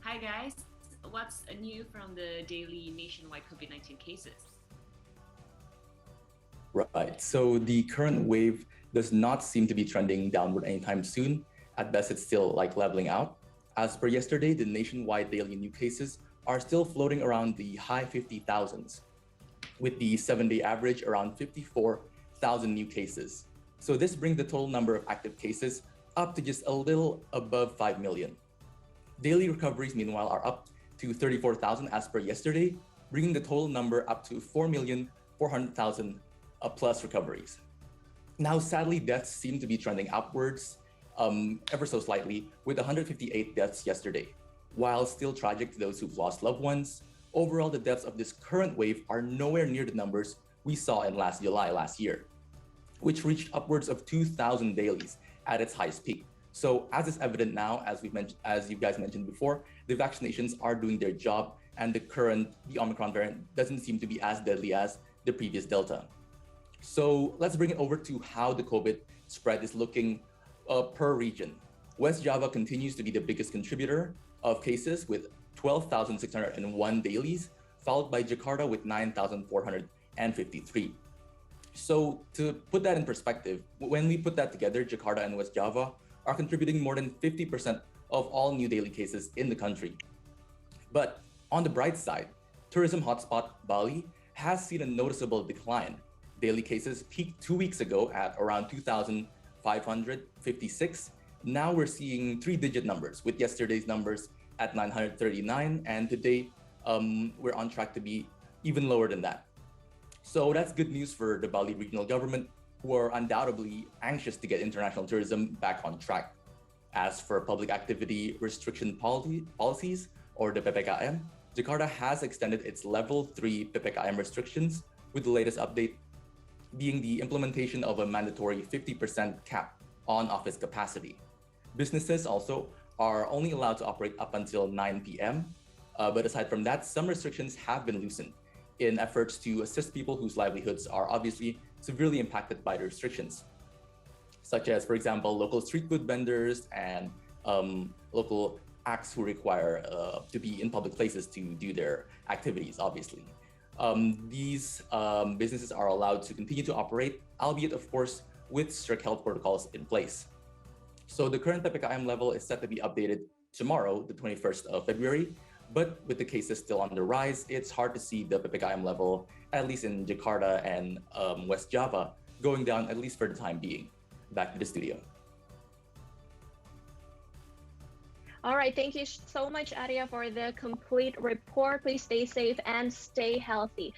Hi guys, what's new from the daily nationwide COVID-19 cases? Right. So the current wave does not seem to be trending downward anytime soon. At best, it's still like leveling out. As per yesterday, the nationwide daily new cases are still floating around the high 50,000s, with the 7-day average around 54,000 new cases. So this brings the total number of active cases up to just a little above 5 million. Daily recoveries, meanwhile, are up to 34,000 as per yesterday, bringing the total number up to 4,400,000 plus recoveries. Now, sadly, deaths seem to be trending upwards ever so slightly, with 158 deaths yesterday. While still tragic to those who've lost loved ones, overall, the deaths of this current wave are nowhere near the numbers we saw in last July last year, which reached upwards of 2,000 dailies at its highest peak. So, as is evident now, as you guys mentioned before, the vaccinations are doing their job, and the Omicron variant doesn't seem to be as deadly as the previous Delta. So let's bring it over to how the COVID spread is looking per region. West Java continues to be the biggest contributor of cases with 12,601 dailies, followed by Jakarta with 9,453. So to put that in perspective, when we put that together, Jakarta and West Java are contributing more than 50% of all new daily cases in the country. But on the bright side, tourism hotspot Bali has seen a noticeable decline. Daily cases peaked 2 weeks ago at around 2,556. Now we're seeing three-digit numbers, with yesterday's numbers at 939, and today we're on track to be even lower than that. So that's good news for the Bali regional government, who are undoubtedly anxious to get international tourism back on track. As for public activity restriction policies, or the PPKM, Jakarta has extended its level 3 PPKM restrictions, with the latest update being the implementation of a mandatory 50% cap on office capacity. Businesses also are only allowed to operate up until 9 p.m. But aside from that, some restrictions have been loosened in efforts to assist people whose livelihoods are obviously severely impacted by the restrictions, such as, for example, local street food vendors and local acts who require to be in public places to do their activities, obviously. These businesses are allowed to continue to operate, albeit, of course, with strict health protocols in place. So the current PPKM level is set to be updated tomorrow, the 21st of February. But with the cases still on the rise, it's hard to see the PPKM level, at least in Jakarta and West Java, going down, at least for the time being. Back to the studio. All right, thank you so much, Arya, for the complete report. Please stay safe and stay healthy.